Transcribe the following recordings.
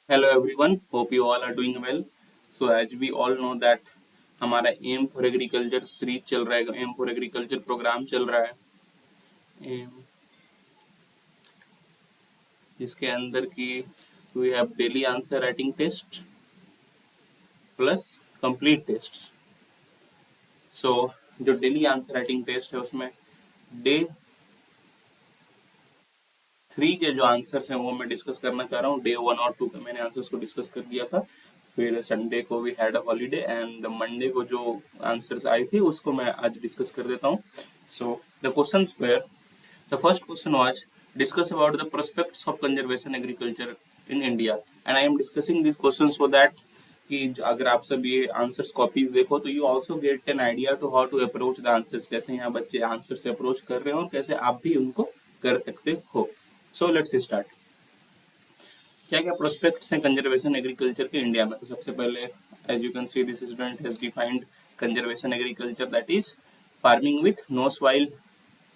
Hello everyone, hope you all are doing well. So as we all know that हमारा M for agriculture series चल रहा है, M for agriculture programme चल रहा है, M जिसके अंदर की we have daily answer writing test plus complete tests. So जो डेली आंसर राइटिंग टेस्ट है उसमें डे 3 के जो आंसर्स हैं वो मैं डिस्कस करना चाह रहा हूँ. डे 1 और 2 के मैंने आंसर्स को डिस्कस कर दिया था. फिर संडे को we had a holiday and Monday को जो आंसर्स आई थी उसको मैं आज डिस्कस कर देता हूँ. So the questions were, the first question was discuss about the prospects of conservation agriculture in India and I am discussing this question so that कि अगर आप सब ये आंसर्स कॉपीज देखो तो you also get an idea to how to approach the answers, कैसे यहाँ बच्चे आंसर से अप्रोच कर रहे हो और कैसे आप भी उनको कर सकते हो. So let's start. क्या क्या प्रोस्पेक्ट्स हैं कंजर्वेशन एग्रीकल्चर के इंडिया में. तो सबसे पहले as you can see this student has defined conservation agriculture that is farming with no soil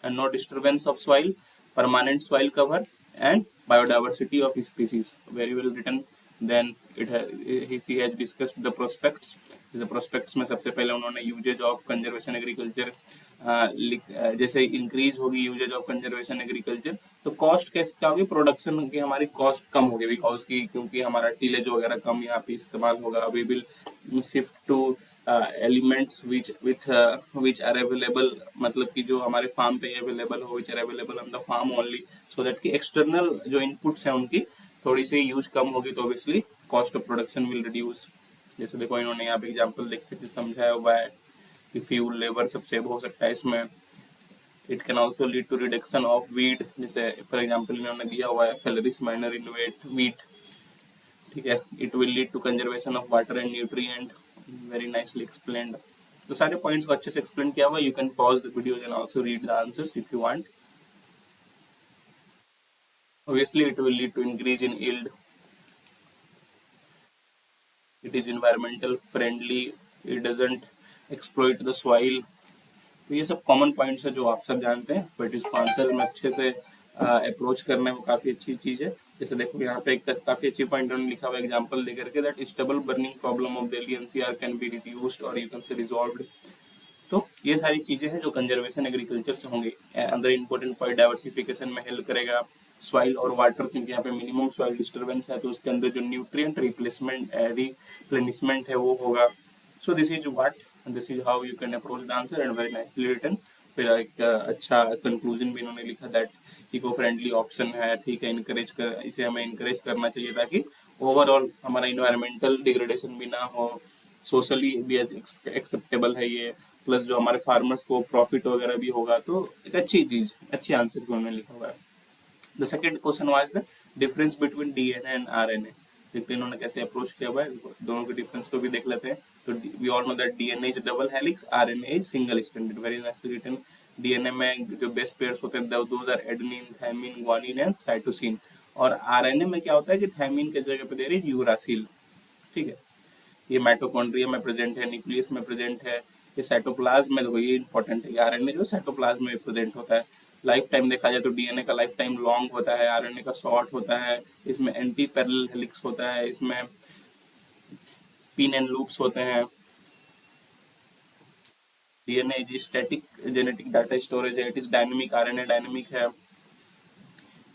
and no disturbance of soil, permanent soil cover, and biodiversity of species. Very well written. Then he has discussed the prospects. The prospects में सबसे पहले उन्होंने usage of conservation agriculture जैसे increase होगी usage of conservation agriculture तो cost कैसे क्या होगी, प्रोडक्शन की हमारी कॉस्ट कम होगी बिकॉज की क्योंकि हमारा टीलेज वगैरह कम यहाँ पे इस्तेमाल होगा. We will shift to elements which are available, मतलब कि जो हमारे फार्म पे अवेलेबल हो, which are available on the farm only, so that कि एक्सटर्नल जो इनपुट्स हैं उनकी थोड़ी सी यूज कम होगी तो obviously cost of production will reduce. जैसे देखो इन्होंने यहाँ पे एग्जाम्पल देख के समझाया हुआ है कि फ्यूल लेबर सब सेव हो सकता है इसमें. It can also lead to reduction of weed, जैसे फॉर एग्जाम्पल इन्होंने दिया हुआ है फैलरिस माइनर इन वीट. ठीक है. It will lead to conservation of water and nutrient. Very nicely explained. तो सारे पॉइंट्स को अच्छे से एक्सप्लेन किया हुआ. You can pause the video and also read the answers if you want. Obviously it will lead to increase in yield. It is environmental friendly. It doesn't exploit the soil. तो ये सब common points है जो आप सब जानते हैं, but इसको आंसर में अच्छे से अप्रोच करने में काफ़ी अच्छी चीज़ है. जैसे देखो यहाँ पे एक काफ़ी अच्छी पॉइंट उन्होंने लिखा हुआ एग्जांपल देकर के that stable burning problem of Delhi NCR can be reduced और यू कैन से रिजॉल्व्ड. तो ये सारी चीज़ें हैं जो कंजर्वेशन एग्रीकल्चर से होंगे. अंदर इंपॉर्टेंट पॉइंट डाइवर्सिफिकेशन में हेल्प करेगा. सॉइल और वाटर, क्योंकि यहाँ पे मिनिमम सॉइल डिस्टर्बेंस है तो उसके अंदर जो न्यूट्रिएंट रिप्लेनिशमेंट है वो होगा. So this is what, this is how you can approach the answer and very nicely written. फिर एक अच्छा कंक्लूजन भी इन्होंने लिखा दैट इको फ्रेंडली ऑप्शन है. ठीक है, इनकरेज कर, इसे हमें इनकरेज करना चाहिए ताकि ओवरऑल हमारा इन्वायरमेंटल डिग्रेडेशन भी ना हो, सोशली भी एक्सेप्टेबल है ये, प्लस जो हमारे फार्मर्स को प्रॉफिट वगैरह भी होगा. तो एक अच्छी चीज, अच्छी आंसर भी उन्होंने लिखा हुआ है. The second question was the difference between DNA and RNA. देखते हैं इन्होंने कैसे अप्रोच किया हुआ है. दोनों के डिफरेंस को भी देख लेते हैं. तो we all know that DNA is double helix, RNA is single stranded. Very nicely written. DNA में जो बेस पेयर्स होते हैं those are adenine, thymine, guanine and cytosine. और आरएनए में क्या होता है कि थायमिन के जगह पे देर इज यूरासिल. ठीक है. ये माइटोकॉन्ड्रिया में प्रेजेंट है, न्यूक्लियस में प्रेजेंट है, ये साइटोप्लाज्म में, देखो ये इंपॉर्टेंट है. आरएनए जो साइटोप्लाज्म में प्रेजेंट होता है. लाइफ टाइम देखा जाए तो डीएनए का लाइफ टाइम लॉन्ग होता है, आरएनए का शॉर्ट होता है. इसमें एंटी पैरेलल हेलिक्स होता है, इसमें पिन एंड लूप्स होते हैं. DNA is static genetic data storage है. It is dynamic, RNA dynamic है.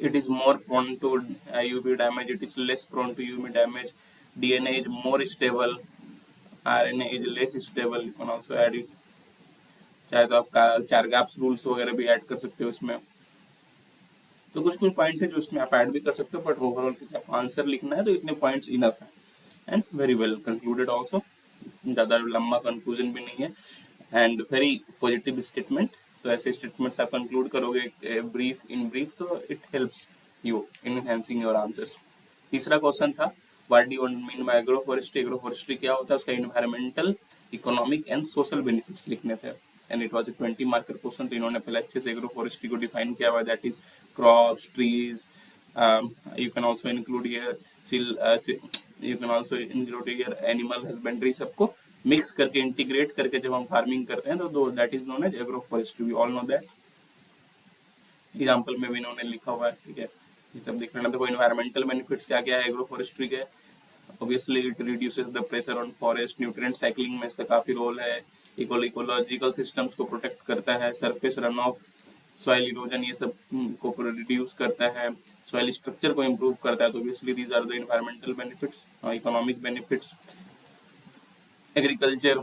it is more prone to UV damage, it is less prone to UV damage. DNA is more stable, RNA is less stable. You can also add it. चाहे तो आप चार gaps rules वगैरह भी add कर सकते हो इसमें. तो कुछ कुछ पॉइंट है जो इसमें आप ऐड भी कर सकते हो, बट ओवरऑल आंसर लिखना है तो इतने पॉइंट्स इनफ है. And very well concluded also. ज़्यादा लंबा कंक्लूजन भी नहीं है एंड वेरी पॉजिटिव स्टेटमेंट. तो ऐसे स्टेटमेंट्स आप कंक्लूड करोगे ब्रीफ इन ब्रीफ तो it helps you in enhancing your answers. तीसरा क्वेश्चन था what do you mean by agro forestry. Agro forestry क्या होता है, उसका environmental, economic and social benefits लिखने थे and it was a 20 marker question. तो इन्होंने पहले अच्छे से एग्रो फॉरेस्ट्री को डिफाइन किया हुआ है that is crops, trees, you can also include here you can also include here animal husbandry. सबको मिक्स करके इंटीग्रेट करके जब हम फार्मिंग करते हैं तो that is known as agroforestry. We all know that. Example में भी इन्होंने लिखा हुआ है. ठीक है, ये सब देख लेना. देखो इन्वायरमेंटल बेनिफिट्स क्या क्या है एग्रो फॉरेस्ट्री के. Obviously it reduces the pressure on forest, nutrient cycling में इसका काफ़ी रोल है, इकोलॉजिकल सिस्टम्स को प्रोटेक्ट करता है, surface run of, soil erosion ये सब को रिड्यूस करता है, सॉइल स्ट्रक्चर को इम्प्रूव करता है। तो obviously these are the environmental benefits, economic benefits. Agriculture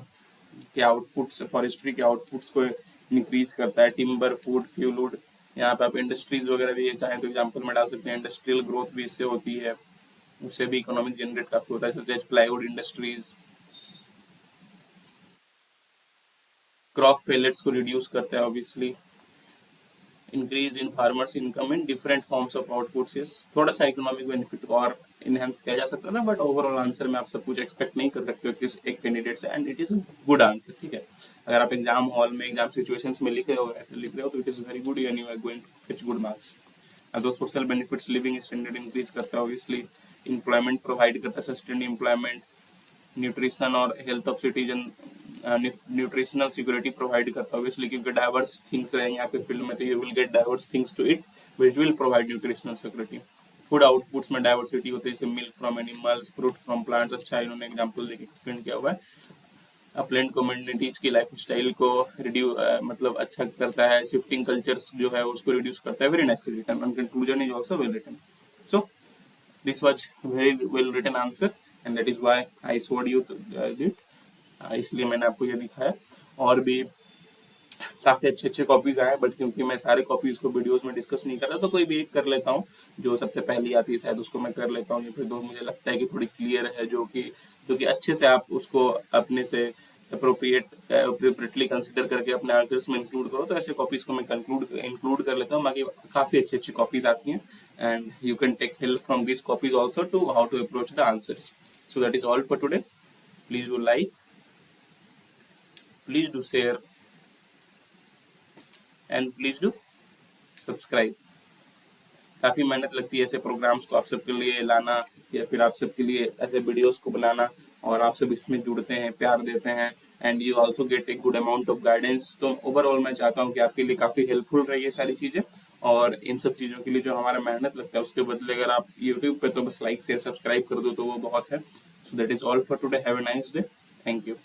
के आउटपुट्स, फॉरेस्ट्री के आउटपुट्स को इंक्रीज करता है, टिम्बर, फूड, फ्यूल वुड, यहाँ पे आप इंडस्ट्रीज वगैरह भी चाहें तो एग्जाम्पल में डाल सकते हैं, इंडस्ट्रियल ग्रोथ भी इससे होती है, उससे भी इकोनॉमिक जनरेट काफी होता है, जैसे प्लाईवुड इंडस्ट्रीज। क्रॉप फेलेट्स को रिड्यूस करता है obviously, increase in farmers income in different forms of outputs. Yes, थोड़ा सा इकोनॉमिक बेनिफिट और इनहेंस किया जा सकता था, बट ओवरऑल आंसर में आप सब कुछ एक्सपेक्ट नहीं कर सकते हो किस एक कैंडिडेट से, and it is good answer. ठीक है, अगर आप एग्जाम हॉल में एग्जाम सिचुएशंस में लिख रहे हो, ऐसे लिख रहे हो, तो it is very good and you are going to fetch good marks. दो social benefits, living standard increase करता है ऑब्वियसली, एम्प्लॉयमेंट प्रोवाइड करता है, सस्टेन एम्प्लॉयमेंट, न्यूट्रिशन और health of citizen, nutritional security provide करता है ऑब्वियसली, क्योंकि डाइवर्स थिंग्स रहेंगे आपके फील्ड में, तो you will get diverse things to it which will provide nutritional security. Food outputs में डाइवर्सिटी होती है, जैसे milk from animals, fruit from plants. अच्छा, इन्होंने एग्जाम्पल देके एक्सप्लेन किया हुआ है। अपलैंड कम्युनिटीज की लाइफ स्टाइल को मतलब अच्छा करता है, शिफ्टिंग कल्चर्स जो है उसको रिड्यूस करता है। Very nicely written, and conclusion is also well written. So this was very well written answer and that is why I showed you it, इसलिए मैंने आपको ये दिखाया। और भी काफी अच्छे अच्छे कॉपीज आए, बट क्योंकि मैं सारे कॉपीज को वीडियोस में डिस्कस नहीं कर रहा, तो कोई भी एक कर लेता हूँ, जो सबसे पहली आती है शायद उसको मैं कर लेता हूँ, या फिर दो मुझे लगता है कि थोड़ी क्लियर है, जो कि अच्छे से आप उसको अपने से अप्रोप्रिएटली कंसिडर करके अपने आंसर्स में इंक्लूड करो, तो ऐसे कॉपीज को मैं इंक्लूड कर लेता हूँ। बाकी काफी अच्छी अच्छी कॉपीज आती हैं, and you can take help from this copies also to how to approach the answers. So that is all for today. Please do like, please do share, and please do subscribe. काफी मेहनत लगती है ऐसे programmes को आप सबके लिए लाना, या फिर आप सबके लिए ऐसे वीडियोस को बनाना, और आप सब इसमें जुड़ते हैं, प्यार देते हैं, and you also get a good amount of guidance. तो ओवरऑल मैं चाहता हूँ कि आपके लिए काफी हेल्पफुल रही ये सारी चीजें, और इन सब चीजों के लिए जो हमारा मेहनत लगता है उसके बदले अगर आप यूट्यूब पे तो बस लाइक शेयर सब्सक्राइब कर दो तो वो बहुत है। सो that is all for today, have a nice day, thank you.